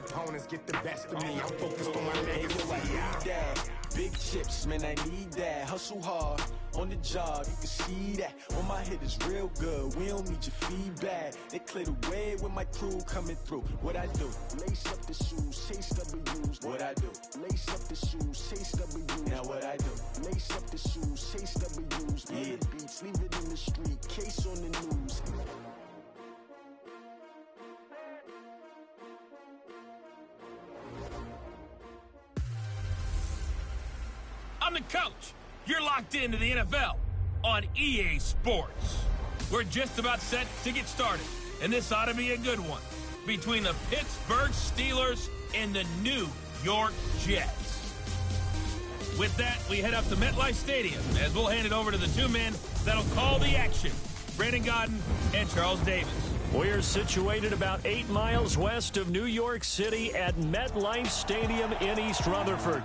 opponents get the best of me. I'm focused on my legacy. I need that. Big chips, man, I need that. Hustle hard on the job, you can see that. On my head is real good, we don't need your feedback. They clear the way with my crew coming through. What I do? Lace up the shoes, chase W's. What I do? Lace up the shoes, chase W's. Now what I do? Lace up the shoes, chase W's. Yeah. The beats, leave it in the street, case on the news. I'm the coach. You're locked into the NFL on EA Sports. We're just about set to get started, and this ought to be a good one between the Pittsburgh Steelers and the New York Jets. With that, we head up to MetLife Stadium as we'll hand it over to the two men that'll call the action, Brandon Gaudin and Charles Davis. We're situated about 8 miles west of New York City at MetLife Stadium in East Rutherford.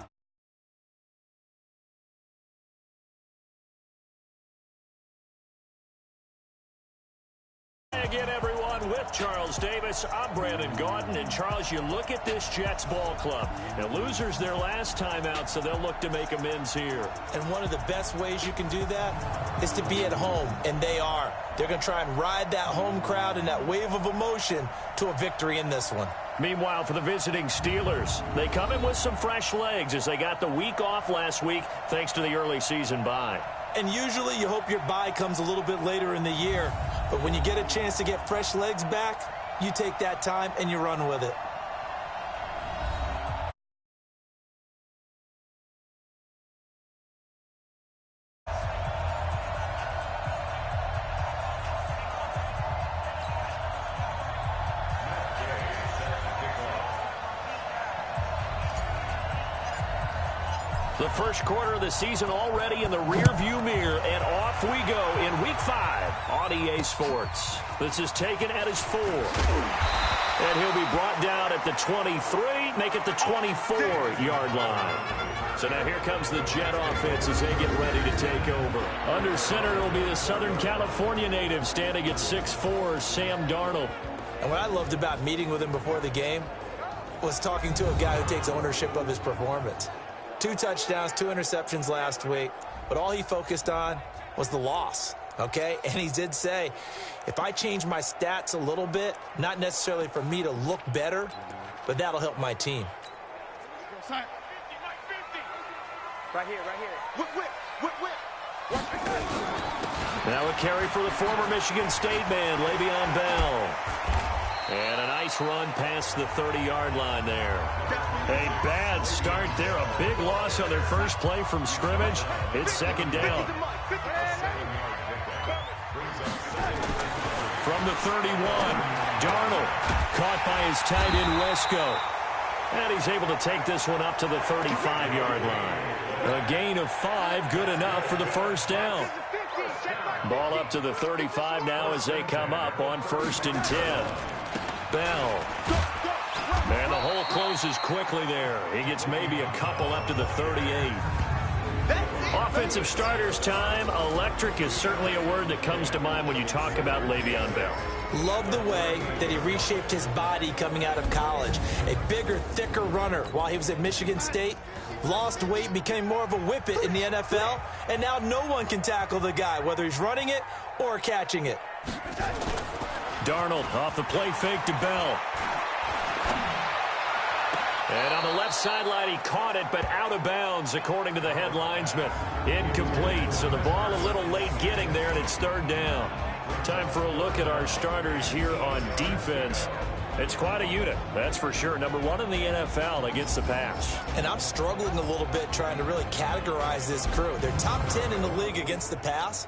Again, everyone, with Charles Davis, I'm Brandon Gaudin. And, Charles, you look at this Jets ball club. The losers their last time out, so they'll look to make amends here. And one of the best ways you can do that is to be at home, and they are. They're going to try and ride that home crowd and that wave of emotion to a victory in this one. Meanwhile, for the visiting Steelers, they come in with some fresh legs as they got the week off last week thanks to the early season bye. And usually you hope your bye comes a little bit later in the year. But when you get a chance to get fresh legs back, you take that time and you run with it. The first quarter of the season already in the rearview mirror, and off we go in Week 5 on EA Sports. This is taken at his 4. And he'll be brought down at the 23, make it the 24-yard line. So now here comes the Jet offense as they get ready to take over. Under center will be the Southern California native standing at 6'4", Sam Darnold. And what I loved about meeting with him before the game was talking to a guy who takes ownership of his performance. 2 touchdowns, 2 interceptions last week, but all he focused on was the loss, okay? And he did say, if I change my stats a little bit, not necessarily for me to look better, but that'll help my team. Right here. Whip. Now a carry for the former Michigan State man, Le'Veon Bell. And a nice run past the 30-yard line there. A bad start there. A big loss on their first play from scrimmage. It's second down. From the 31, Darnold caught by his tight end, Wesco. And he's able to take this one up to the 35-yard line. A gain of 5, good enough for the first down. Ball up to the 35 now as they come up on 1st and 10. Bell. And the hole closes quickly there. He gets maybe a couple up to the 38. Offensive starters time. Electric is certainly a word that comes to mind when you talk about Le'Veon Bell. Love the way that he reshaped his body coming out of college. A bigger, thicker runner while he was at Michigan State. Lost weight, became more of a whippet in the NFL, and now no one can tackle the guy, whether he's running it or catching it. Darnold off the play fake to Bell. And on the left sideline, he caught it, but out of bounds, according to the head linesman. Incomplete, so the ball a little late getting there, and it's 3rd down. Time for a look at our starters here on defense. It's quite a unit, that's for sure. Number 1 in the NFL against the pass. And I'm struggling a little bit trying to really categorize this crew. They're top 10 in the league against the pass,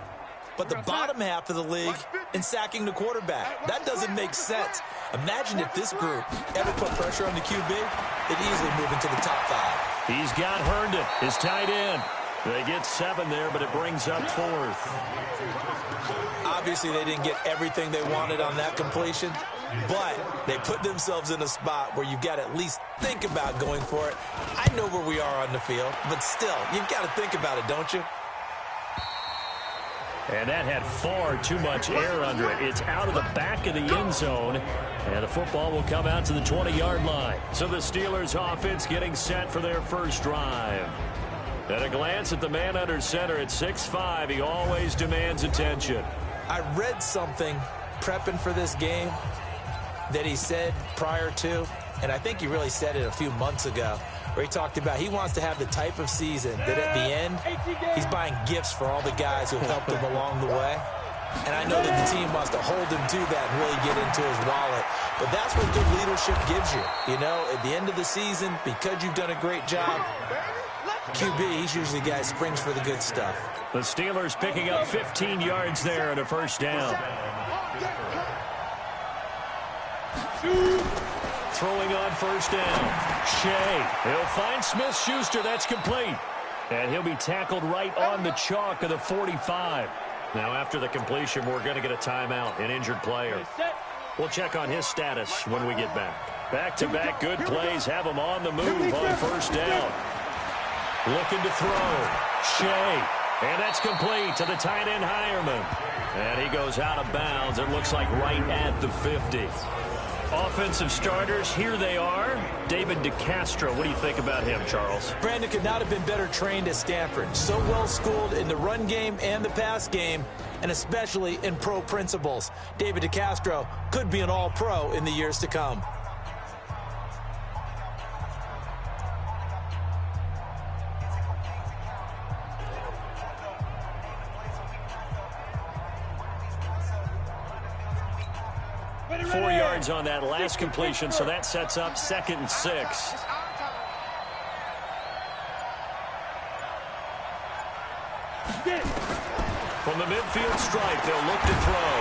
but the bottom half of the league in sacking the quarterback. That doesn't make sense. Imagine if this group ever put pressure on the QB, they'd easily move into the top 5. He's got Herndon, his tight end. They get 7 there, but it brings up 4th. Obviously, they didn't get everything they wanted on that completion, but they put themselves in a spot where you've got to at least think about going for it. I know where we are on the field, but still, you've got to think about it, don't you? And that had far too much air under it. It's out of the back of the end zone. And the football will come out to the 20-yard line. So the Steelers offense getting set for their first drive. At a glance at the man under center at 6'5", he always demands attention. I read something prepping for this game that he said prior to, and I think he really said it a few months ago, where he talked about he wants to have the type of season that at the end, he's buying gifts for all the guys who helped him along the way. And I know that the team wants to hold him to that and really get into his wallet. But that's what good leadership gives you. You know, at the end of the season, because you've done a great job, QB, he's usually the guy who springs for the good stuff. The Steelers picking up 15 yards there and a first down. Throwing on first down. Shea. He'll find Smith-Schuster. That's complete. And he'll be tackled right on the chalk of the 45. Now, after the completion, we're going to get a timeout, an injured player. We'll check on his status when we get back. Back-to-back good plays have him on the move on first down. Looking to throw. Shea. And that's complete to the tight end, Hireman. And he goes out of bounds. It looks like right at the 50. Offensive starters, here they are. David DeCastro, what do you think about him, Charles? Brandon could not have been better trained at Stanford. So well schooled in the run game and the pass game, and especially in pro principles. David DeCastro could be an all-pro in the years to come. On that last completion, so that sets up 2nd and 6. From the midfield stripe, they'll look to throw.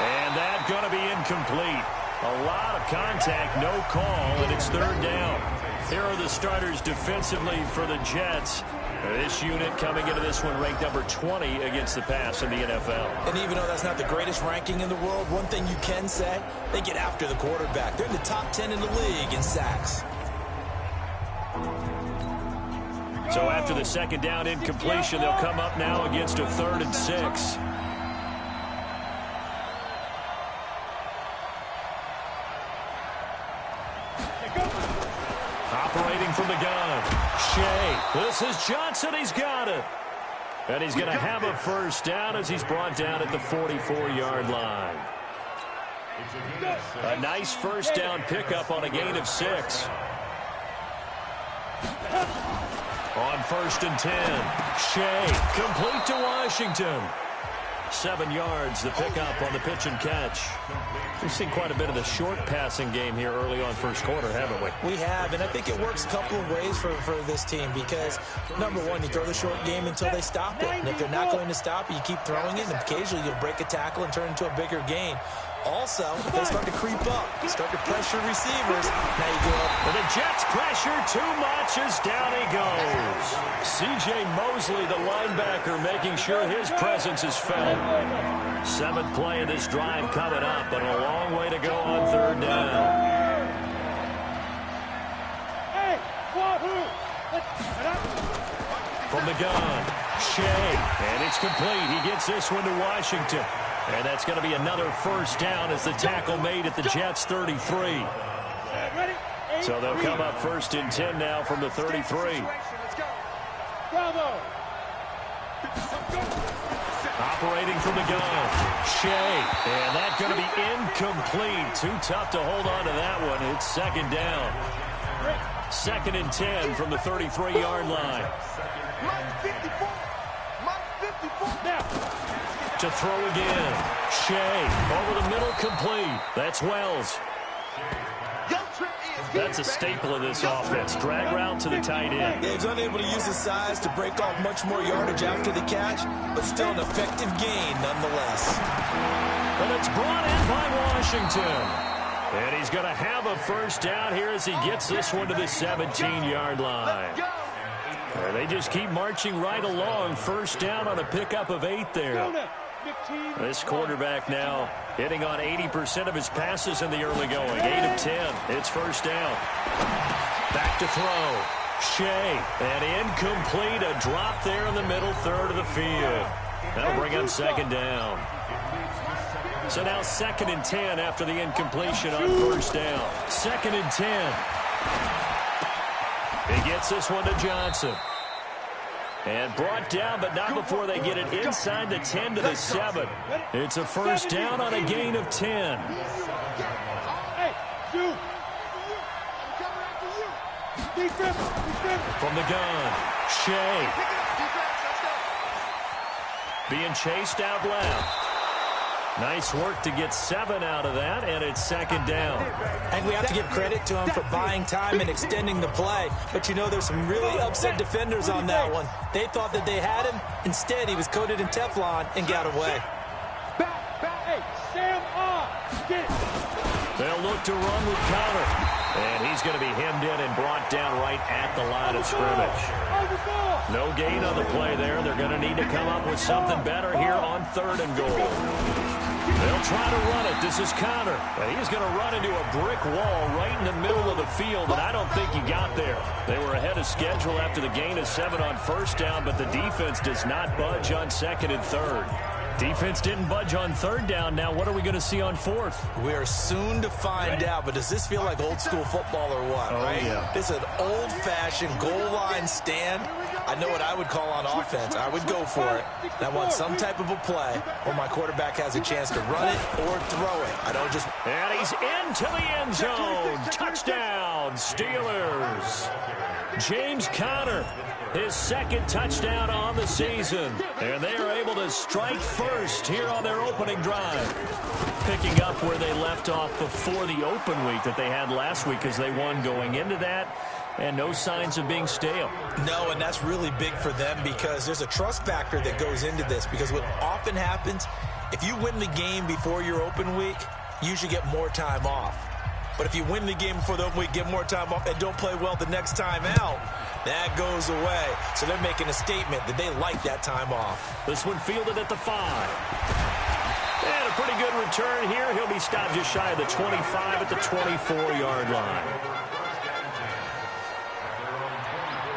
And that's going to be incomplete. A lot of contact, no call, and it's 3rd down. Here are the starters defensively for the Jets. This unit coming into this one ranked number 20 against the pass in the NFL. And even though that's not the greatest ranking in the world, one thing you can say, they get after the quarterback. They're in the top 10 in the league in sacks. So after the 2nd down incompletion, they'll come up now against a 3rd and 6. Operating from the gun. Shea. This is Johnson. He's got it. And he's going to have a first down as he's brought down at the 44-yard line. A nice first down pickup on a gain of 6. On 1st and 10. Shea. Complete to Washington. 7 yards, the pickup on the pitch and catch. We've seen quite a bit of the short passing game here early on first quarter, haven't we? We have, and I think it works a couple of ways for this team because, number one, you throw the short game until they stop it. And if they're not going to stop it, you keep throwing it, and occasionally you'll break a tackle and turn into a bigger gain. Also, if they start to creep up, start to pressure receivers, now you go up. And the Jets pressure too much as down he goes. C.J. Mosley, the linebacker, making sure his presence is felt. 7th play of this drive coming up, but a long way to go on 3rd down. From the gun, Shea, and it's complete. He gets this one to Washington. And that's going to be another first down as the tackle made at the Jets' 33. So they'll come up 1st and 10 now from the 33. Operating from the gun. Shea. And that's going to be incomplete. Too tough to hold on to that one. It's 2nd down. 2nd and 10 from the 33-yard line. To throw again. Shea over the middle, complete. That's Wells. That's a staple of this offense. Drag route to the tight end. Yeah, he's unable to use his size to break off much more yardage after the catch, but still an effective gain nonetheless. But it's brought in by Washington. And he's going to have a first down here as he gets this one to the 17-yard line. They just keep marching right along. First down on a pickup of 8 there. This quarterback now hitting on 80% of his passes in the early going. 8 of 10. It's first down. Back to throw. Shea. And incomplete. A drop there in the middle third of the field. That'll bring up second down. So now 2nd and 10 after the incompletion on first down. 2nd and 10. He gets this one to Johnson. And brought down, but not before they get it inside the 10 to the 7. It's a first down on a gain of 10. From the gun, Shea. Being chased out left. Nice work to get 7 out of that, and it's 2nd down. And we have to give credit to him for buying time and extending the play. But you know, there's some really upset defenders on that one. They thought that they had him. Instead, he was coated in Teflon and got away. They'll look to run with Connor. And he's going to be hemmed in and brought down right at the line of scrimmage. No gain on the play there. They're going to need to come up with something better here on 3rd and goal. They'll try to run it. This is Connor. And he's going to run into a brick wall right in the middle of the field, and I don't think he got there. They were ahead of schedule after the gain of 7 on first down, but the defense does not budge on 2nd and 3rd. Defense didn't budge on 3rd down. Now what are we going to see on 4th? We are soon to find out, but does this feel like old school football or what, right? Yeah. This is an old-fashioned goal line stand. I know what I would call on offense. I would go for it. And I want some type of a play where my quarterback has a chance to run it or throw it. I don't just... And he's into the end zone. Touchdown, Steelers. James Conner, his 2nd touchdown on the season. And they are able to strike first here on their opening drive. Picking up where they left off before the open week that they had last week as they won going into that. And no signs of being stale. No, and that's really big for them because there's a trust factor that goes into this. Because what often happens, if you win the game before your open week, you usually get more time off. But if you win the game before the open week, get more time off, and don't play well the next time out, that goes away. So they're making a statement that they like that time off. This one fielded at the 5. And a pretty good return here. He'll be stopped just shy of the 25 at the 24-yard line.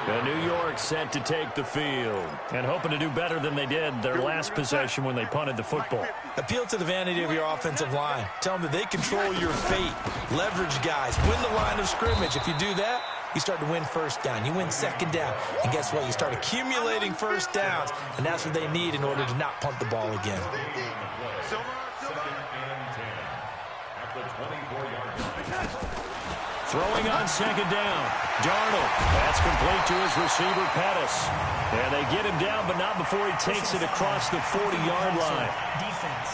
And New York set to take the field and hoping to do better than they did their last possession when they punted the football. Appeal to the vanity of your offensive line. Tell them that they control your fate. Leverage guys. Win the line of scrimmage. If you do that, you start to win first down. You win 2nd down. And guess what? You start accumulating first downs. And that's what they need in order to not punt the ball again. Throwing on 2nd down. Darnold. That's complete to his receiver, Pettis. And they get him down, but not before he takes it across the 40-yard line. Defense.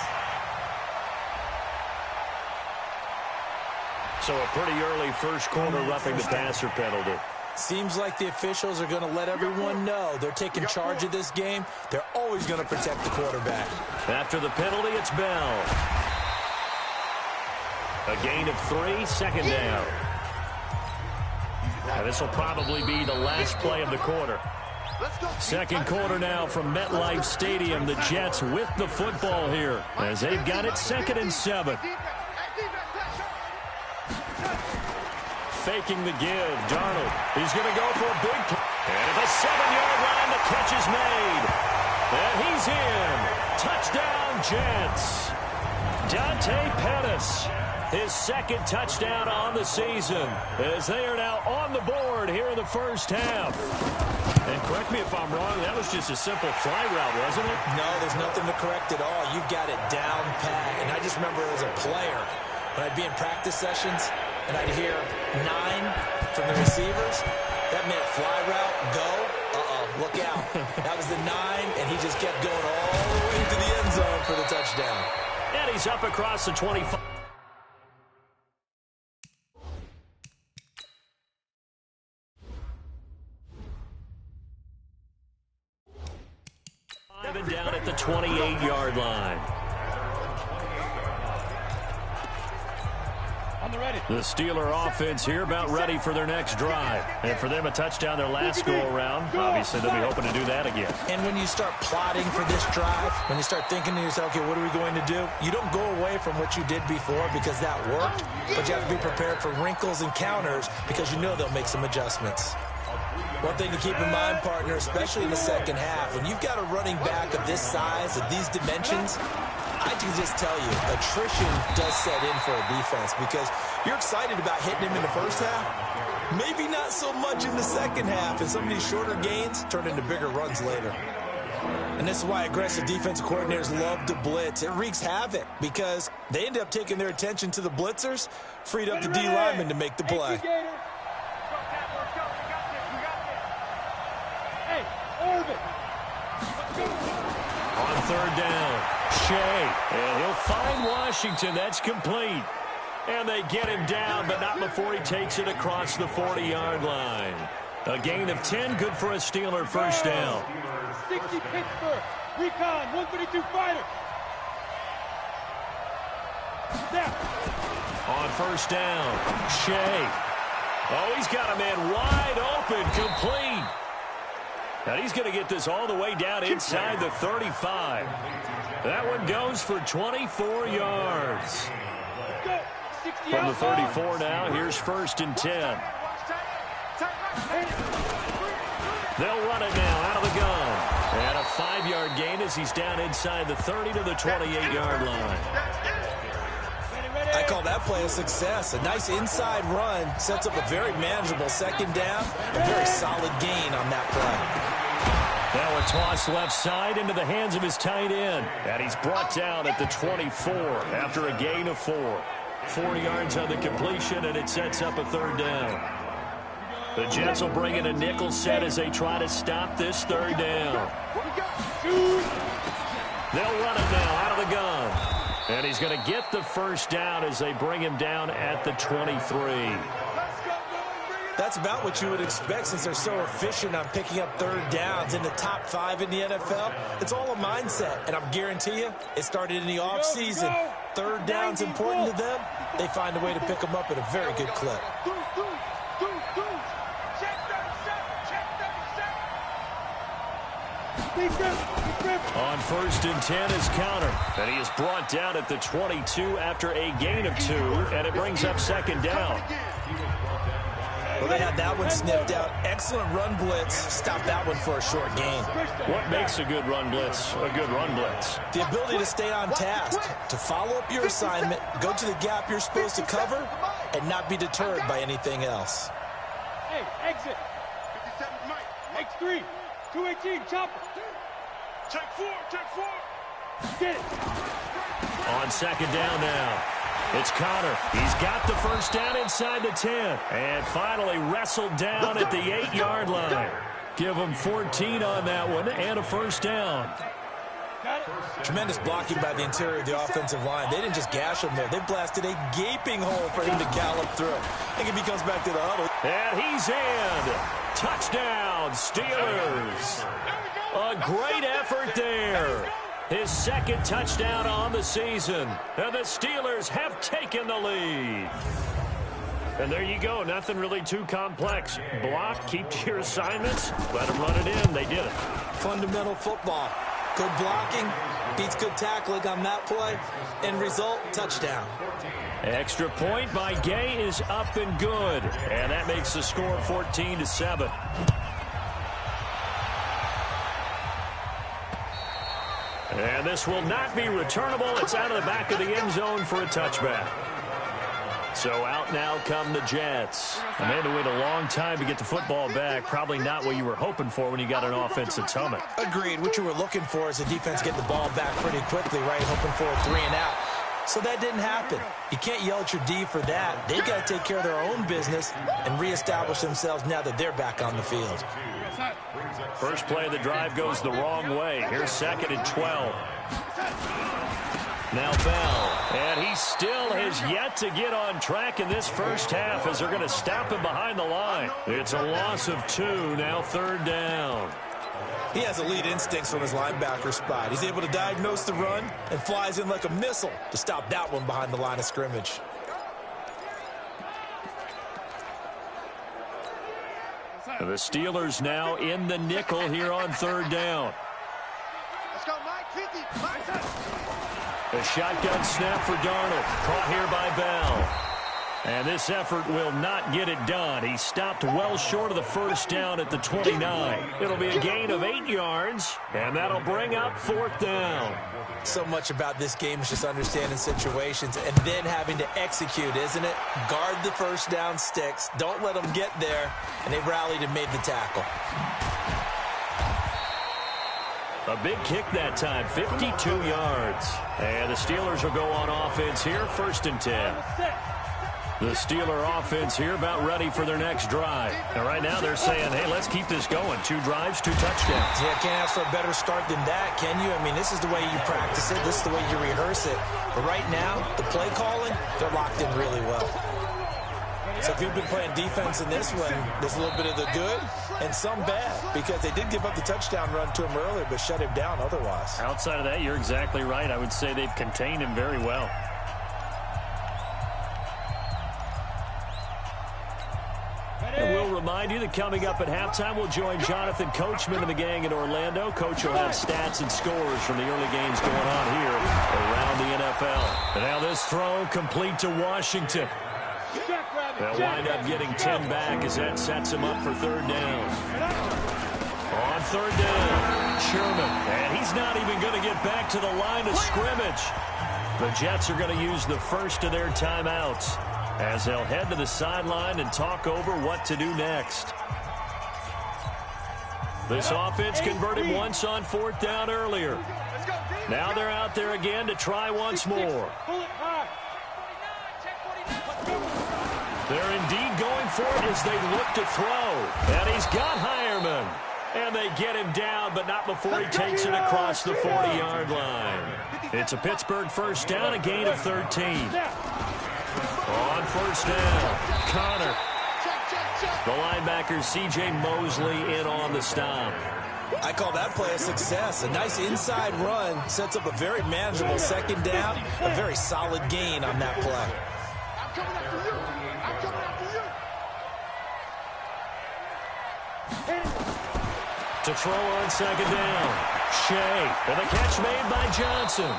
So a pretty early first quarter roughing the passer penalty. Seems like the officials are going to let everyone know they're taking charge of this game. They're always going to protect the quarterback. After the penalty, it's Bell. A gain of 3, 2nd down. And this will probably be the last play of the quarter. 2nd quarter now from MetLife Stadium. The Jets with the football here as they've got it 2nd and 7. Faking the give. Darnold. He's going to go for a big play. And at the 7-yard line, the catch is made. And he's in. Touchdown, Jets. Dante Pettis. His 2nd touchdown on the season as they are now on the board here in the first half. And correct me if I'm wrong, that was just a simple fly route, wasn't it? No, there's nothing to correct at all. You've got it down pat. And I just remember as a player, when I'd be in practice sessions and I'd hear 9 from the receivers, that meant fly route, go, look out. That was the 9, and he just kept going all the way to the end zone for the touchdown. And he's up across the 25. And down at the 28-yard line. The Steeler offense here about ready for their next drive. And for them, a touchdown their last go-around. Obviously, they'll be hoping to do that again. And when you start plotting for this drive, when you start thinking to yourself, okay, what are we going to do? You don't go away from what you did before because that worked, but you have to be prepared for wrinkles and counters because you know they'll make some adjustments. One thing to keep in mind, partner, especially in the second half, when you've got a running back of this size, of these dimensions, I can just tell you, attrition does set in for a defense because you're excited about hitting him in the first half. Maybe not so much in the second half, and some of these shorter gains turn into bigger runs later. And this is why aggressive defensive coordinators love to blitz. It wreaks havoc because they end up taking their attention to the blitzers, freed up the D lineman to make the play. On third down, Shea, and he'll find Washington. That's complete. And they get him down, but not before he takes it across the 40-yard line. A gain of 10, good for a Steeler first down. 60 Pittsburgh, recon, 132 fighter. Snap. On first down, Shea. Oh, he's got a man wide open, complete. And he's going to get this all the way down inside the 35. That one goes for 24 yards. From the 34 now, here's 1st and 10. They'll run it now out of the gun. And a 5-yard gain as he's down inside the 30 to the 28-yard line. I call that play a success. A nice inside run sets up a very manageable second down. A very solid gain on that play. Now a toss left side into the hands of his tight end. And he's brought down at the 24 after a gain of 4. 4 yards on the completion, and it sets up a third down. The Jets will bring in a nickel set as they try to stop this third down. They'll run it now out of the gun. And he's going to get the first down as they bring him down at the 23. That's about what you would expect since they're so efficient on picking up third downs in the top 5 in the NFL. It's all a mindset, and I'm guarantee you it started in the offseason. Third down's important to them. They find a way to pick them up at a very good clip. On 1st and 10 is counter. And he is brought down at the 22 after a gain of 2, and it brings up second down. Well, they had that one sniffed out. Excellent run blitz. Stop that one for a short gain. What makes a good run blitz a good run blitz? The ability to stay on task, to follow up your assignment, go to the gap you're supposed to cover, and not be deterred by anything else. Hey, exit. X3, 218, chopper. Check 4. Get it. On second down now. It's Connor. He's got the first down inside the 10. And finally wrestled down at the 8-yard line. Give him 14 on that one and a first down. Tremendous blocking by the interior of the offensive line. They didn't just gash him there. They blasted a gaping hole for him to gallop through. I think if he comes back to the huddle. And he's in. Touchdown, Steelers. A great effort there. His second touchdown on the season. And the Steelers have taken the lead. And there you go. Nothing really too complex. Block, keep to your assignments, let them run it in. They did it. Fundamental football. Good blocking, beats good tackling on that play. End result, touchdown. Extra point by Gay is up and good. And that makes the score 14-7. And this will not be returnable. It's out of the back of the end zone for a touchback. So out now come the Jets. And they had to wait a long time to get the football back. Probably not what you were hoping for when you got an offense that's humming. Agreed. What you were looking for is the defense getting the ball back pretty quickly, right? Hoping for a 3 and out. So that didn't happen. You can't yell at your D for that. They've got to take care of their own business and reestablish themselves now that they're back on the field. First play of the drive goes the wrong way. Here's 2nd and 12. Now Bell, and he still has yet to get on track in this first half as they're going to stop him behind the line. It's a loss of 2, now 3rd down. He has elite instincts from his linebacker spot. He's able to diagnose the run and flies in like a missile to stop that one behind the line of scrimmage. And the Steelers now in the nickel here on 3rd down. Let's go, Mike. 50. A shotgun snap for Darnold. Caught here by Bell. And this effort will not get it done. He stopped well short of the first down at the 29. It'll be a gain of 8 yards, and that'll bring up 4th down. So much about this game is just understanding situations and then having to execute, isn't it? Guard the first down sticks. Don't let them get there. And they rallied and made the tackle. A big kick that time, 52 yards. And the Steelers will go on offense here, 1st and 10. The Steeler offense here about ready for their next drive. And right now they're saying, hey, let's keep this going. 2 drives, 2 touchdowns. Yeah, can't ask for a better start than that, can you? I mean, this is the way you practice it. This is the way you rehearse it. But right now, the play calling, they're locked in really well. So if you've been playing defense in this one, there's a little bit of the good and some bad, because they did give up the touchdown run to him earlier, but shut him down otherwise. Outside of that, you're exactly right. I would say they've contained him very well. And we'll remind you that coming up at halftime, we'll join Jonathan Coachman and the gang in Orlando. Coach will have stats and scores from the early games going on here around the NFL. And now this throw complete to Washington. They'll wind up getting 10 back as that sets him up for 3rd down. On 3rd down, Sherman. And he's not even going to get back to the line of scrimmage. The Jets are going to use the first of their timeouts as they'll head to the sideline and talk over what to do next. This offense converted once on 4th down earlier. Now they're out there again to try once more. They're indeed going for it as they look to throw. And he's got Hireman. And they get him down, but not before he takes it across the 40-yard line. It's a Pittsburgh 1st down, a gain of 13. On 1st down, Connor. The linebacker, C.J. Mosley, in on the stop. I call that play a success. A nice inside run sets up a very manageable 2nd down, a very solid gain on that play. I'm coming after you. I'm coming after you. To throw on 2nd down, Shea. And the catch made by Johnson.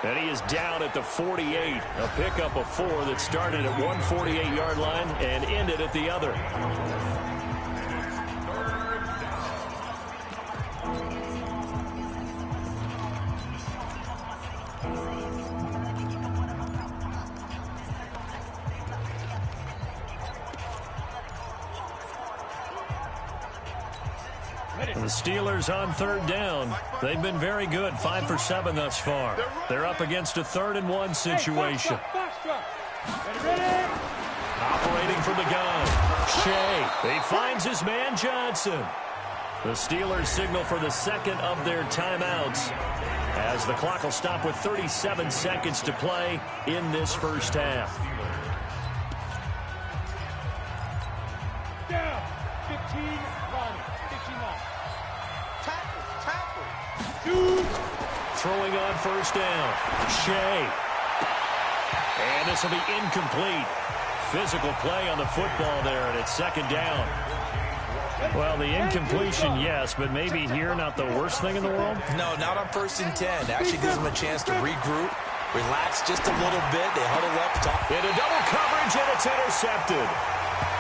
And he is down at the 48. A pickup of 4 that started at one 48-yard line and ended at the other. The Steelers on 3rd down. They've been very good, 5 for 7 thus far. They're up against a 3rd and 1 situation. Operating from the gun, Shea. He finds his man Johnson. The Steelers signal for the 2nd of their timeouts as the clock will stop with 37 seconds to play in this 1st half. Down. 15 line. 15 line. Tackle. Throwing on 1st down, Shea. And this will be incomplete. Physical play on the football there, and it's 2nd down. Well, the incompletion, yes, but maybe here not the worst thing in the world? No, not on 1st and 10. Actually gives them a chance to regroup, relax just a little bit. They huddle up, talk. Into double coverage, and it's intercepted.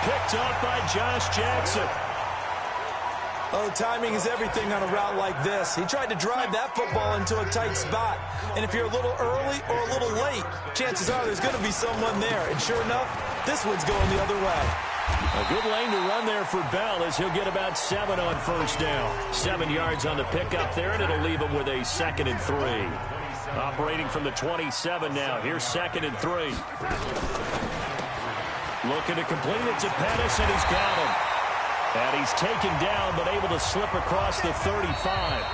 Picked up by Josh Jackson. Oh, timing is everything on a route like this. He tried to drive that football into a tight spot. And if you're a little early or a little late, chances are there's going to be someone there. And sure enough, this one's going the other way. A good lane to run there for Bell as he'll get about 7 on 1st down. 7 yards on the pickup there, and it'll leave him with a 2nd and 3. Operating from the 27 now. Here's 2nd and 3. Looking to complete it to Pettis, and he's got him. And he's taken down, but able to slip across the 35.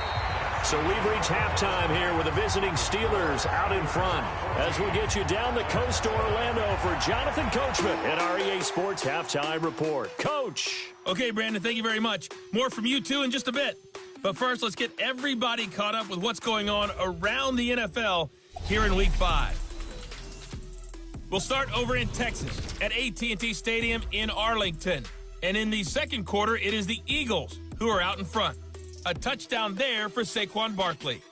So we've reached halftime here with the visiting Steelers out in front. As we'll get you down the coast to Orlando for Jonathan Coachman at our EA Sports Halftime Report. Coach. Okay, Brandon, thank you very much. More from you, too, in just a bit. But first, let's get everybody caught up with what's going on around the NFL here in Week 5. We'll start over in Texas at AT&T Stadium in Arlington. And in the second quarter, it is the Eagles who are out in front. A touchdown there for Saquon Barkley.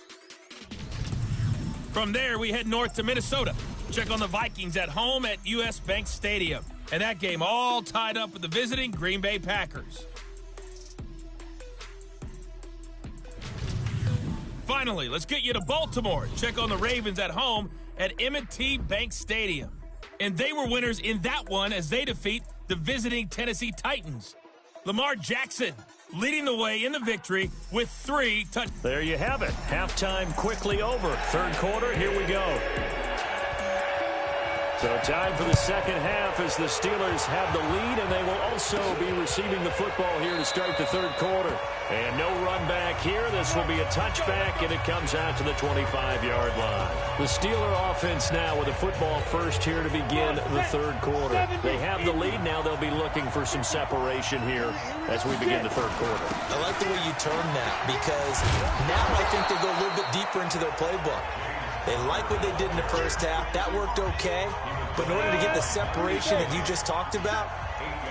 From there, we head north to Minnesota check on the Vikings at home at U.S. Bank Stadium. And that game all tied up with the visiting Green Bay Packers. Finally, let's get you to Baltimore. Check on the Ravens at home at M&T Bank Stadium. And they were winners in that one as they defeat the visiting Tennessee Titans. Lamar Jackson leading the way in the victory with 3 touchdowns. There you have it. Halftime quickly over. Third quarter, here we go. So time for the second half as the Steelers have the lead, and they will also be receiving the football here to start the third quarter. And no run back here. This will be a touchback, and it comes out to the 25-yard line. The Steeler offense now with a football first here to begin the third quarter. They have the lead. Now they'll be looking for some separation here as we begin the third quarter. I like the way you term that because now I think they go a little bit deeper into their playbook. They like what they did in the first half. That worked okay. But in order to get the separation that you just talked about,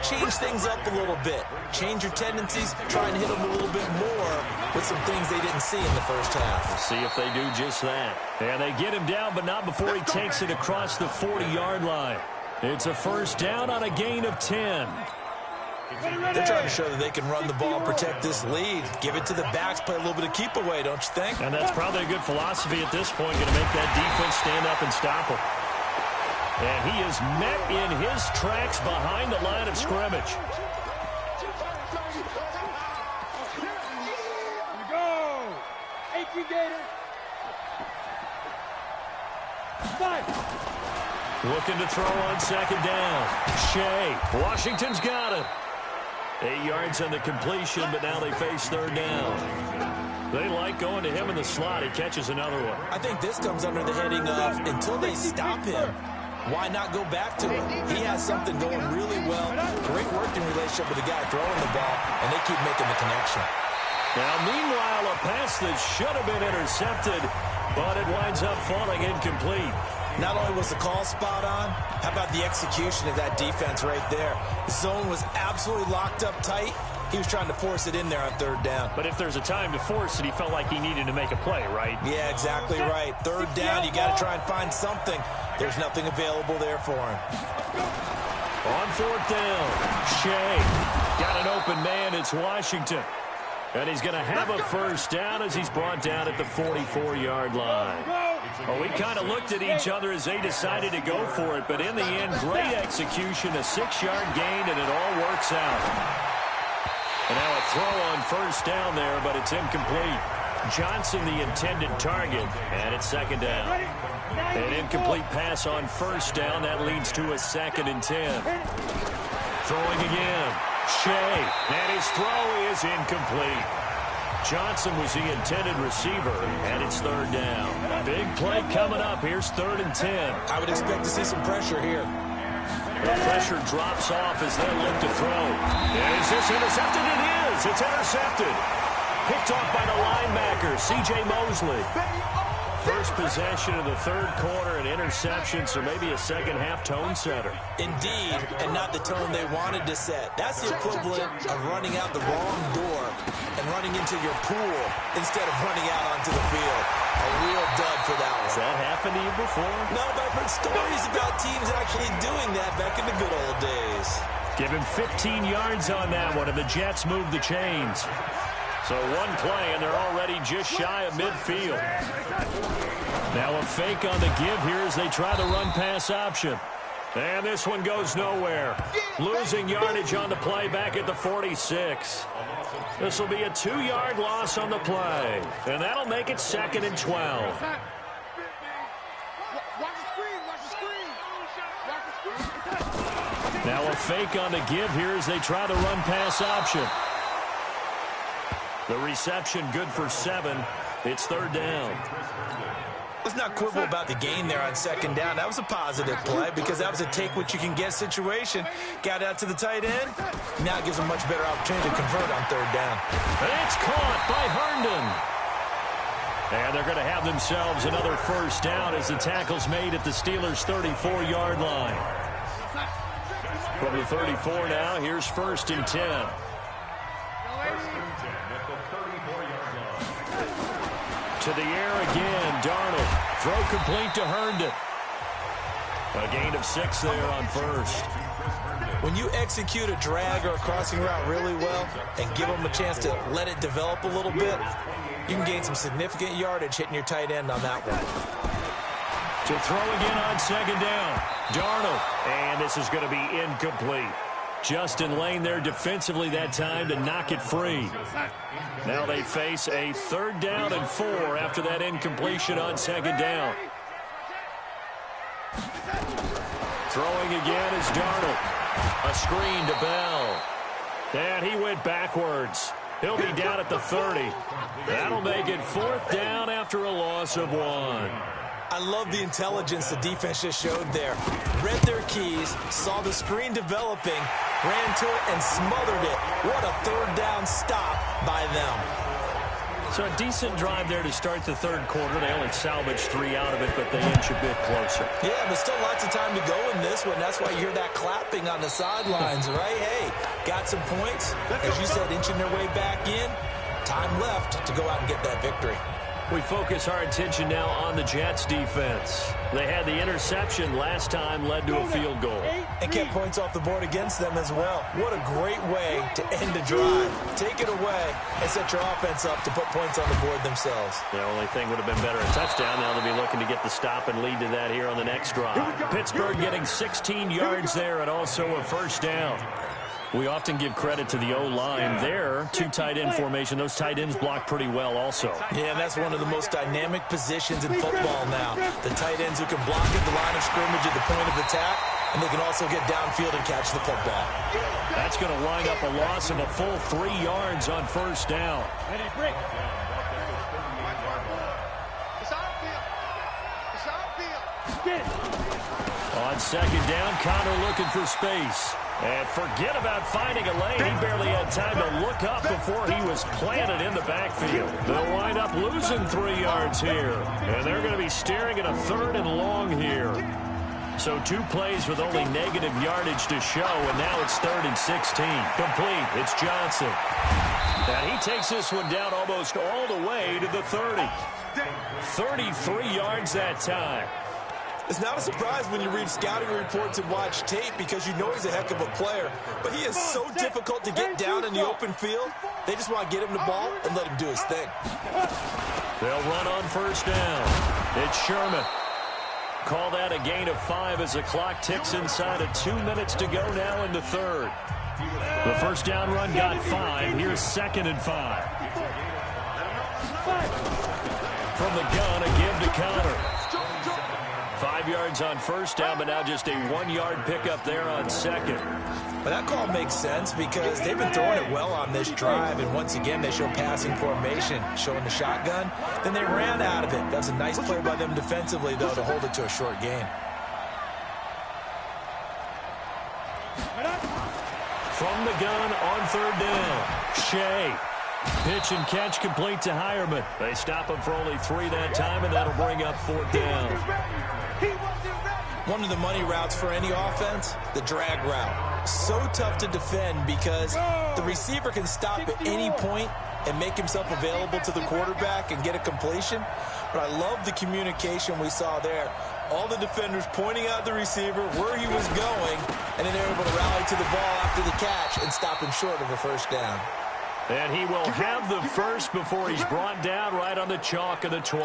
change things up a little bit. Change your tendencies. Try and hit them a little bit more with some things they didn't see in the first half. We'll see if they do just that. And they get him down, but not before he takes it across the 40-yard line. It's a first down on a gain of 10. They're trying to show that they can run the ball, protect this lead. Give it to the backs, play a little bit of keep away, don't you think? And that's probably a good philosophy at this point, going to make that defense stand up and stop him. And he is met in his tracks behind the line of scrimmage. Here we go. 18 Gator. 5. Looking to throw on second down. Shea. Washington's got it. 8 yards on the completion, but now they face third down. They like going to him in the slot. He catches another one. I think this comes under the heading of until they stop him, why not go back to him? He has something going really well. Great working relationship with the guy throwing the ball, and they keep making the connection. Now, meanwhile, a pass that should have been intercepted, but it winds up falling incomplete. Not only was the call spot on, how about the execution of that defense right there? The zone was absolutely locked up tight. He was trying to force it in there on third down. But if there's a time to force it, he felt like he needed to make a play, right? Yeah, exactly right. Third down, you got to try and find something. There's nothing available there for him. On fourth down, Shea got an open man. It's Washington. And he's going to have a first down as he's brought down at the 44-yard line. Well, we kind of looked at each other as they decided to go for it, but in the end, great execution, a 6-yard gain, and it all works out. And now a throw on first down there, but it's incomplete. Johnson the intended target, and it's second down. An incomplete pass on first down. That leads to a 2nd and 10. Throwing again. Shea, and his throw is incomplete. Johnson was the intended receiver, and it's third down. Big play coming up. Here's 3rd and 10. I would expect to see some pressure here. The pressure drops off as they look to throw. Is this intercepted? It is. It's intercepted. Picked off by the linebacker, C.J. Mosley. First possession of the third quarter, an interception, so maybe a second-half tone setter. Indeed, and not the tone they wanted to set. That's the equivalent of running out the wrong door and running into your pool instead of running out onto the field. A real dud for that one. Has that happened to you before? No, but I've heard stories about teams actually doing that back in the good old days. Give him 15 yards on that one, and the Jets move the chains. So one play, and they're already just shy of midfield. Now a fake on the give here as they try the run-pass option. And this one goes nowhere. Losing yardage on the play back at the 46. This will be a 2-yard loss on the play. And that'll make it 2nd and 12. Now a fake on the give here as they try the run-pass option. The reception good for 7. It's third down. Let's not quibble about the gain there on second down. That was a positive play because that was a take-what-you-can-get situation. Got out to the tight end. Now it gives them much better opportunity to convert on third down. And it's caught by Herndon. And they're going to have themselves another first down as the tackle's made at the Steelers' 34-yard line. From the 34 now, here's 1st and 10. To the air again, Darnold. Throw complete to Herndon. A gain of 6 there on first. When you execute a drag or a crossing route really well and give them a chance to let it develop a little bit, you can gain some significant yardage hitting your tight end on that one. To throw again on second down. Darnold. And this is going to be incomplete. Justin Lane there defensively that time to knock it free. Now they face a 3rd down and 4 after that incompletion on second down. Throwing again is Darnold. A screen to Bell. And he went backwards. He'll be down at the 30. That'll make it 4th down after a loss of 1. I love the intelligence the defense just showed there. Read their keys, saw the screen developing, ran to it, and smothered it. What a 3rd down stop by them. So a decent drive there to start the 3rd quarter. They only salvaged 3 out of it, but they inch a bit closer. Yeah, but still lots of time to go in this one. That's why you hear that clapping on the sidelines, right? Hey, got some points. As you said, inching their way back in. Time left to go out and get that victory. We focus our attention now on the Jets defense. They had the interception last time, led to a field goal. And kept points off the board against them as well. What a great way to end a drive. Take it away and set your offense up to put points on the board themselves. The only thing would have been better, a touchdown. Now they'll be looking to get the stop and lead to that here on the next drive. Pittsburgh getting 16 yards there and also a 1st down. We often give credit to the O-line there. 2 tight end formation. Those tight ends block pretty well also. Yeah, that's one of the most dynamic positions in football now. The tight ends who can block at the line of scrimmage at the point of attack, and they can also get downfield and catch the football. That's going to wind up a loss of a full 3 yards on 1st down. On second down, Connor looking for space. And forget about finding a lane. He barely had time to look up before he was planted in the backfield. They'll wind up losing 3 yards here. And they're going to be staring at a 3rd and long here. So 2 plays with only negative yardage to show, and now it's 3rd and 16. Complete. It's Johnson. And he takes this one down almost all the way to the 30. 33 yards that time. It's not a surprise when you read scouting reports and watch tape because you know he's a heck of a player. But he is so difficult to get down in the open field. They just want to get him the ball and let him do his thing. They'll run on 1st down. It's Sherman. Call that a gain of 5 as the clock ticks inside of 2 minutes to go now in the 3rd. The 1st down run got 5. Here's 2nd and 5. From the gun, a give to Connor. 5 yards on 1st down, but now just a 1-yard pickup there on 2nd. But that call makes sense because they've been throwing it well on this drive, and once again they show passing formation, showing the shotgun. Then they ran out of it. That was a nice play by them defensively, though, to hold it to a short gain. From the gun on 3rd down, Shea. Pitch and catch complete to Hireman. They stop him for only 3 that time, and that'll bring up 4th down. One of the money routes for any offense, the drag route. So tough to defend because the receiver can stop at any point and make himself available to the quarterback and get a completion. But I love the communication we saw there. All the defenders pointing out the receiver, where he was going, and then they're able to rally to the ball after the catch and stop him short of a 1st down. And he will have the 1st before he's brought down right on the chalk of the 20.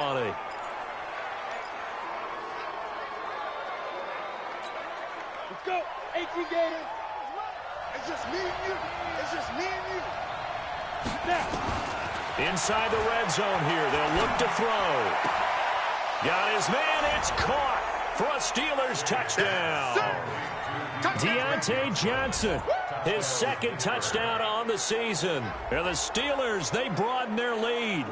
Let's go. 18 Gators. It's just me and you. It's just me and you. Now. Inside the red zone here. They'll look to throw. Got his man. It's caught for a Steelers touchdown. Deontay Johnson, his 2nd touchdown on the season. And the Steelers, they broaden their lead.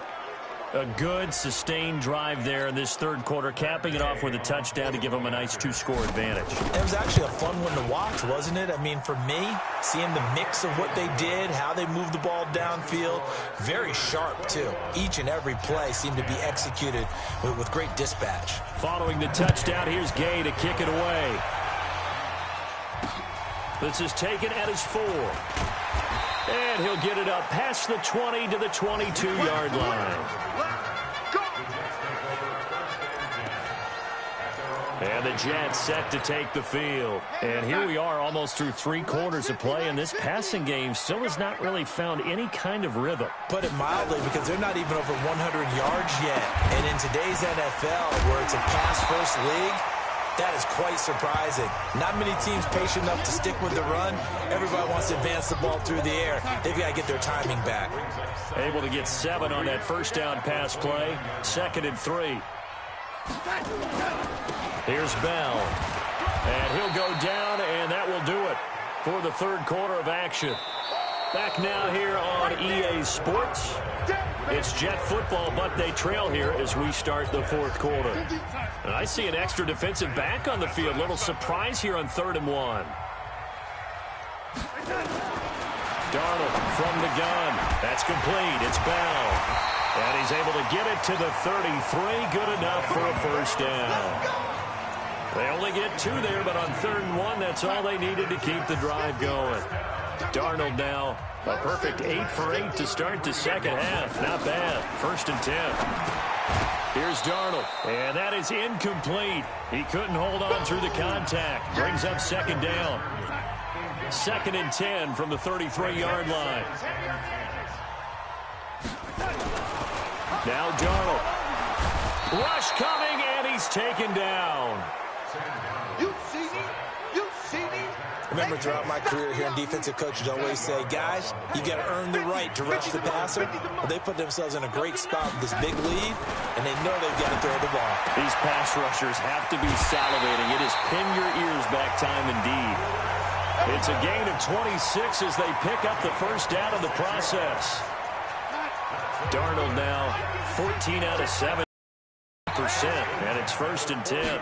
A good, sustained drive there in this 3rd quarter, capping it off with a touchdown to give them a nice 2-score advantage. It was actually a fun one to watch, wasn't it? I mean, for me, seeing the mix of what they did, how they moved the ball downfield, very sharp, too. Each and every play seemed to be executed with great dispatch. Following the touchdown, here's Gay to kick it away. This is taken at his 4. And he'll get it up past the 20 to the 22-yard line. And the Jets set to take the field. And here we are almost through 3 quarters of play, and this passing game still has not really found any kind of rhythm. Put it mildly, because they're not even over 100 yards yet. And in today's NFL, where it's a pass-first league, that is quite surprising. Not many teams patient enough to stick with the run. Everybody wants to advance the ball through the air. They've got to get their timing back. Able to get 7 on that first down pass play. 2nd and 3. Here's Bell. And he'll go down, and that will do it for the 3rd quarter of action. Back now here on EA Sports. It's Jet football, but they trail here as we start the 4th quarter. And I see an extra defensive back on the field. Little surprise here on 3rd and 1. Darnold from the gun. That's complete. It's Bell. And he's able to get it to the 33. Good enough for a first down. They only get 2 there, but on 3rd and 1, that's all they needed to keep the drive going. Darnold now, a perfect 8 for 8 to start the 2nd half. Not bad. 1st and 10. Here's Darnold, and that is incomplete. He couldn't hold on through the contact. Brings up 2nd down. 2nd and 10 from the 33-yard line. Now Darnold. Rush coming, and he's taken down. You see me? You see me? I remember throughout my career here, defensive coaches always say, guys, you got to earn the right to rush the passer. But they put themselves in a great spot with this big lead, and they know they've got to throw the ball. These pass rushers have to be salivating. It is pin your ears back time indeed. It's a gain of 26 as they pick up the first down in the process. Darnold now 14 out of 7%, and it's 1st and 10.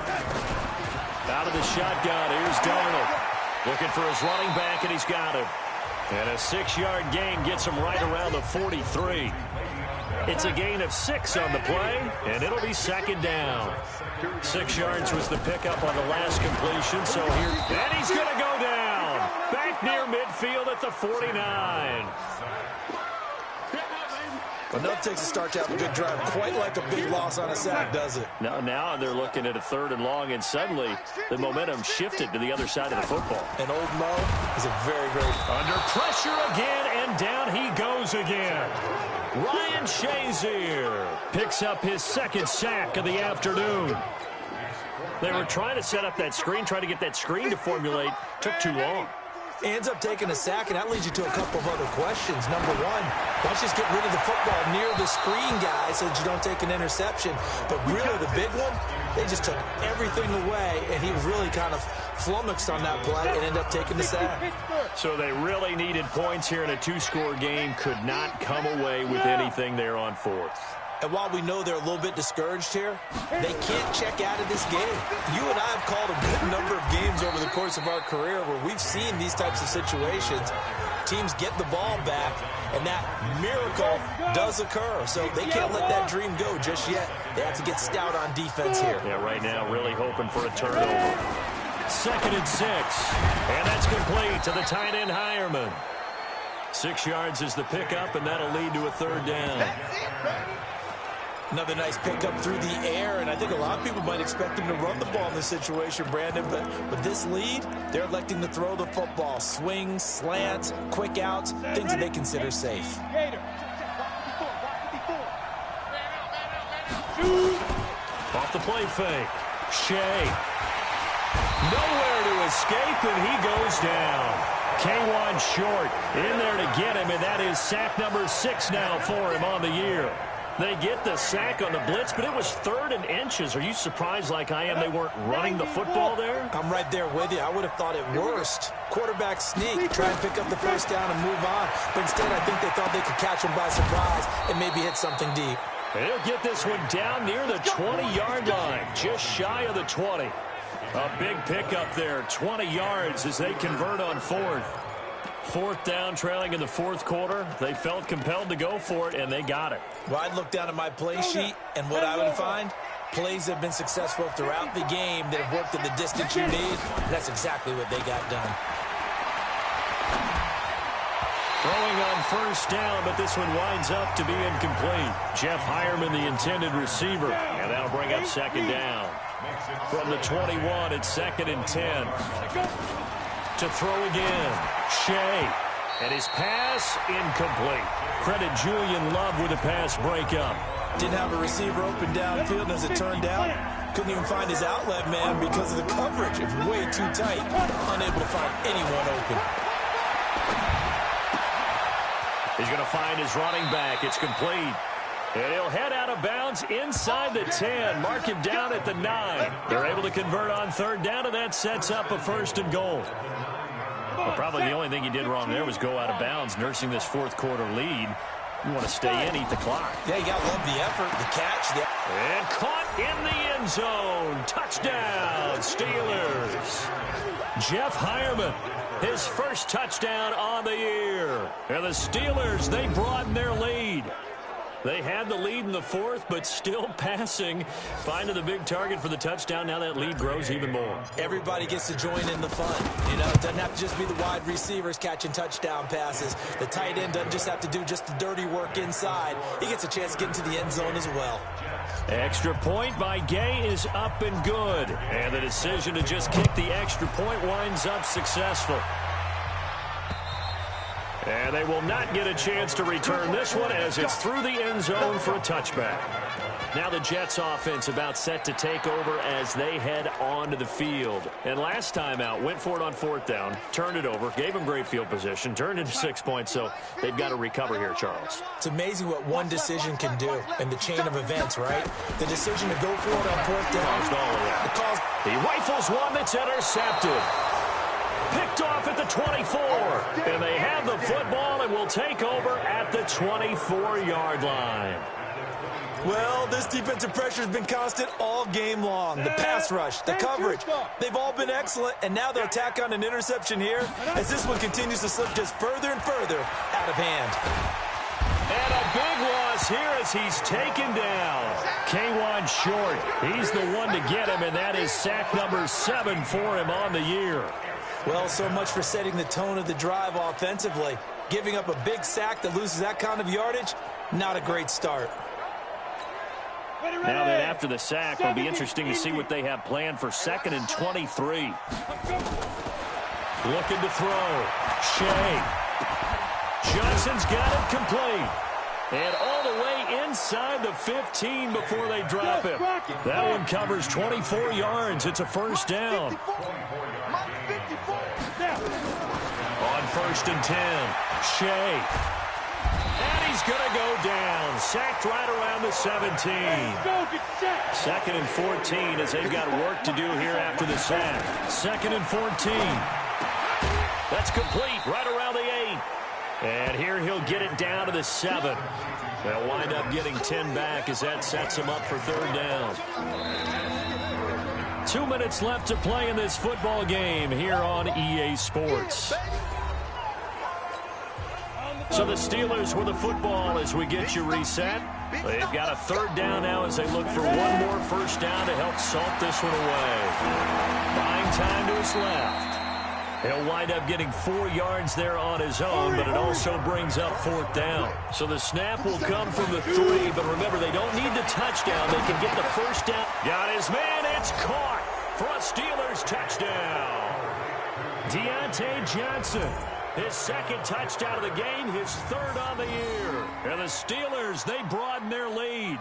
Out of the shotgun, here's Darnold. Looking for his running back, and he's got him. And a 6-yard gain gets him right around the 43. It's a gain of 6 on the play, and it'll be 2nd down. 6 yards was the pickup on the last completion, so here, and he's going to go down. Back near midfield at the 49. But no takes a start to have a good drive. Quite like a big loss on a sack, does it? Now they're looking at a 3rd and long, and suddenly the momentum shifted to the other side of the football. And old Mo is a very, very... Under pressure again, and down he goes again. Ryan Shazier picks up his 2nd sack of the afternoon. They were trying to set up that screen, trying to get that screen to formulate. Took too long. Ends up taking a sack, and that leads you to a couple of other questions. Number 1, let's just get rid of the football near the screen, guys, so that you don't take an interception. But really, the big one, they just took everything away, and he was really kind of flummoxed on that play and ended up taking the sack. So they really needed points here in a 2-score game. Could not come away with anything there on 4th. And while we know they're a little bit discouraged here, they can't check out of this game. You and I have called a good number of games over the course of our career where we've seen these types of situations. Teams get the ball back, and that miracle does occur. So they can't let that dream go just yet. They have to get stout on defense here. Yeah, right now really hoping for a turnover. 2nd and 6. And that's complete to the tight end Hireman. 6 yards is the pickup, and that'll lead to a 3rd down. Another nice pickup through the air, and I think a lot of people might expect him to run the ball in this situation, Brandon, but with this lead, they're electing to throw the football. Swings, slants, quick outs, things that they consider safe. Off the play fake. Shea. Nowhere to escape, and he goes down. K1 short in there to get him, and that is sack number 6 now for him on the year. They get the sack on the blitz, but it was 3rd and inches. Are you surprised like I am they weren't running the football there? I'm right there with you. I would have thought it worst. Quarterback sneak, try and pick up the first down and move on. But instead, I think they thought they could catch him by surprise and maybe hit something deep. They'll get this one down near the 20-yard line, just shy of the 20. A big pickup there, 20 yards as they convert on 4th. 4th down, trailing in the 4th quarter. They felt compelled to go for it, and they got it. Well, I'd look down at my play sheet, and what I would find, plays have been successful throughout the game that have worked at the distance you need. That's exactly what they got done. Throwing on 1st down, but this one winds up to be incomplete. Jeff Hireman, the intended receiver, and that'll bring up 2nd down. From the 21, it's 2nd and 10. To throw again, Shea. And his pass incomplete. Credit Julian Love with a pass breakup. Didn't have a receiver open downfield, and as it turned out, couldn't even find his outlet man because of the coverage. It was way too tight. Unable to find anyone open. He's going to find his running back. It's complete. And he'll head out of bounds inside the 10. Mark him down at the 9. They're able to convert on 3rd down, and that sets up a 1st and goal. Well, probably the only thing he did wrong there was go out of bounds, nursing this 4th quarter lead. You want to stay in, eat the clock. Yeah, you got to love the effort, the catch. And caught in the end zone. Touchdown, Steelers. Jeff Hireman, his first touchdown on the year. And the Steelers, they broaden their lead. They had the lead in the 4th, but still passing. Finding the big target for the touchdown. Now that lead grows even more. Everybody gets to join in the fun. You know, it doesn't have to just be the wide receivers catching touchdown passes. The tight end doesn't just have to do just the dirty work inside. He gets a chance to get into the end zone as well. Extra point by Gay is up and good. And the decision to just kick the extra point winds up successful. And they will not get a chance to return this one as it's through the end zone for a touchback. Now the Jets offense about set to take over as they head onto the field. And last time out, went for it on 4th down, turned it over, gave them great field position, turned into 6 points, so they've got to recover here, Charles. It's amazing what one decision can do in the chain of events, right? The decision to go for it on 4th down. He rifles one that's intercepted. Picked off at the 24. And they have the football and will take over at the 24-yard line. Well, this defensive pressure has been constant all game long. The pass rush, the coverage, they've all been excellent, and now they'll tack on an interception here as this one continues to slip just further and further out of hand. And a big loss here as he's taken down. K'Wan Short, he's the one to get him, and that is sack number 7 for him on the year. Well, so much for setting the tone of the drive offensively. Giving up a big sack that loses that kind of yardage, not a great start. Now that after the sack, it'll be interesting to see what they have planned for 2nd and 23. Looking to throw. Shea. Johnson's got it complete. And all the way inside the 15 before they drop him. That one covers 24 yards. It's a 1st down. On 1st and 10, Shea. And he's going to go down. Sacked right around the 17. 2nd and 14 as they've got work to do here after the sack. 2nd and 14. That's complete right around the 8. And here he'll get it down to the 7. They'll wind up getting 10 back as that sets him up for 3rd down. 2 minutes left to play in this football game here on EA Sports. So the Steelers with the football as we get you reset. They've got a 3rd down now as they look for one more 1st down to help salt this one away. Buying time to his left. He'll wind up getting 4 yards there on his own, but it also brings up 4th down. So the snap will come from the 3, but remember, they don't need the touchdown. They can get the 1st down. Got his man. It's caught for a Steelers touchdown. Deontay Johnson, his 2nd touchdown of the game, his 3rd on the year. And the Steelers, they broaden their lead.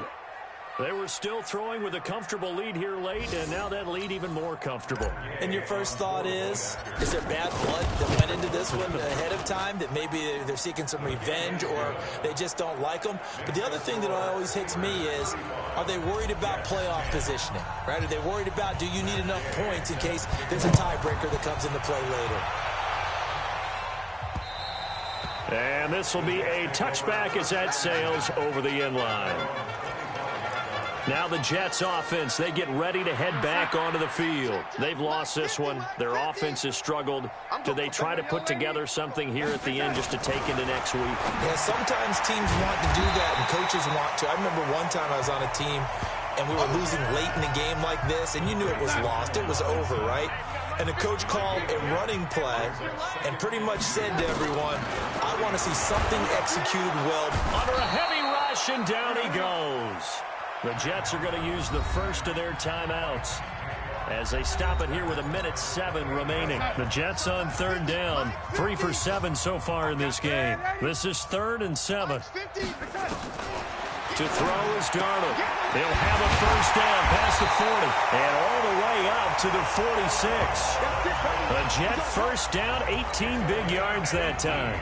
They were still throwing with a comfortable lead here late, and now that lead even more comfortable. And your first thought is there bad blood that went into this one ahead of time, that maybe they're seeking some revenge or they just don't like them? But the other thing that always hits me is, are they worried about playoff positioning, right? Are they worried about, do you need enough points in case there's a tiebreaker that comes into play later? And this will be a touchback as that sails over the end line. Now the Jets offense, they get ready to head back onto the field. They've lost this one. Their offense has struggled. Do they try to put together something here at the end just to take into next week? Yeah, sometimes teams want to do that and coaches want to. I remember one time I was on a team and we were losing late in a game like this, and you knew it was lost. It was over, right? And the coach called a running play and pretty much said to everyone, I want to see something executed well. Under a heavy rush, and down he goes. The Jets are going to use the first of their timeouts. as they stop it here with 1:07 remaining. The Jets on third down, 3 for 7 so far in this game. This is 3rd and 7. To throw is Darnold. He'll have a first down past the 40 and all the way up to the 46. A Jet first down, 18 big yards that time.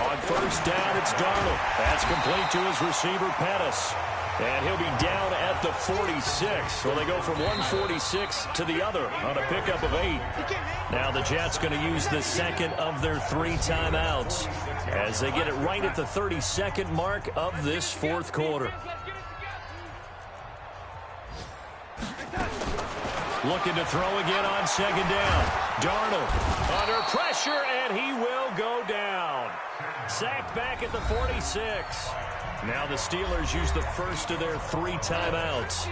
On first down, it's Darnold. That's complete to his receiver, Pettis. And he'll be down at the 46. So they go from 146 to the other on a pickup of 8. Now the Jets going to use the second of their 3 timeouts as they get it right at the 32nd mark of this fourth quarter. Looking to throw again on second down. Darnold under pressure, and he will go down. Sacked back at the 46. Now the Steelers use the first of their 3 timeouts.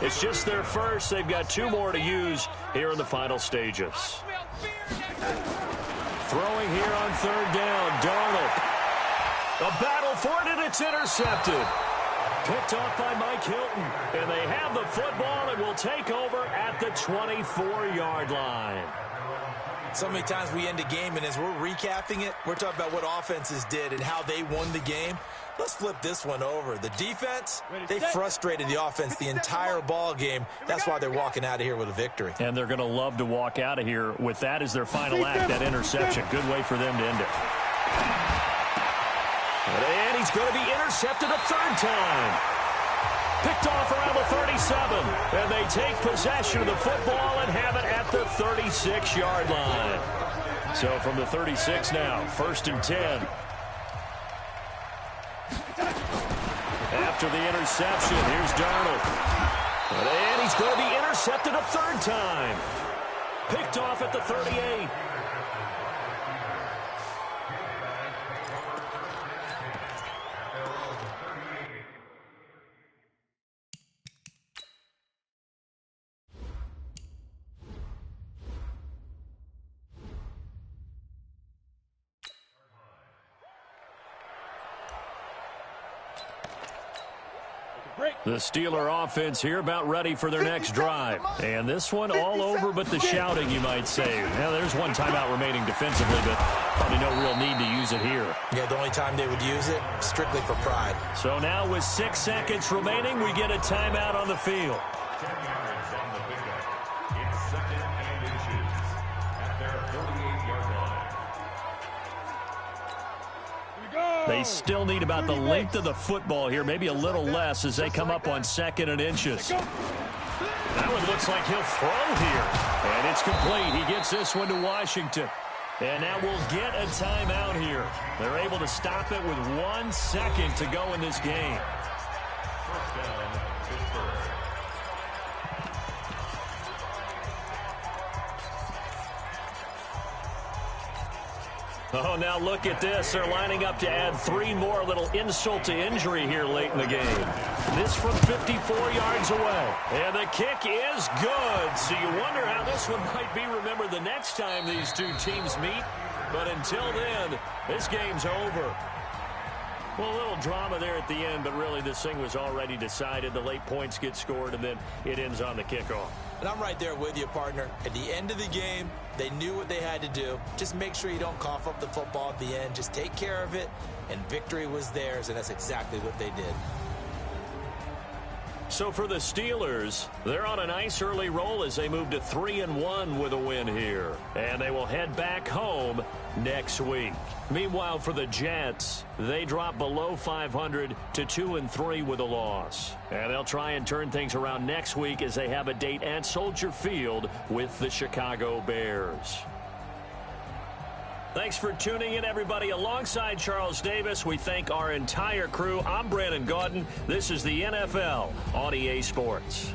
It's just their first. They've got 2 more to use here in the final stages. Throwing here on third down, Darnold. A battle for it, and it's intercepted. Picked off by Mike Hilton. And they have the football and will take over at the 24-yard line. So many times we end a game, and as we're recapping it, we're talking about what offenses did and how they won the game. Let's flip this one over. The defense, they frustrated the offense the entire ball game. That's why they're walking out of here with a victory. And they're going to love to walk out of here with that as their final act, that interception. Good way for them to end it. And he's going to be intercepted a 3rd time. Picked off around the 37. And they take possession of the football and have it at the 36-yard line. So from the 36 now, 1st and 10. After the interception, here's Darnold. And he's going to be intercepted a 3rd time. Picked off at the 38. The Steeler offense here about ready for their next drive. And this one all over but the shouting, you might say. Now, there's 1 timeout remaining defensively, but probably no real need to use it here. Yeah, the only time they would use it, strictly for pride. So now with 6 seconds remaining, we get a timeout on the field. They still need about the length of the football here, maybe a little less as they come up on 2nd and inches. That one looks like he'll throw here. And it's complete. He gets this one to Washington. And now we'll get a timeout here. They're able to stop it with 1 second to go in this game. Oh, now look at this. They're lining up to add 3 more, little insult to injury here late in the game. This from 54 yards away. And the kick is good. So you wonder how this one might be remembered the next time these 2 teams meet. But until then, this game's over. Well, a little drama there at the end, but really this thing was already decided. The late points get scored, and then it ends on the kickoff. And I'm right there with you, partner. At the end of the game, they knew what they had to do. Just make sure you don't cough up the football at the end. Just take care of it, and victory was theirs, and that's exactly what they did. So for the Steelers, they're on a nice early roll as they move to 3-1 with a win here. And they will head back home next week. Meanwhile, for the Jets, they drop below 500 to 2-3 with a loss. And they'll try and turn things around next week as they have a date at Soldier Field with the Chicago Bears. Thanks for tuning in, everybody. Alongside Charles Davis, we thank our entire crew. I'm Brandon Gaudin. This is the NFL on EA Sports.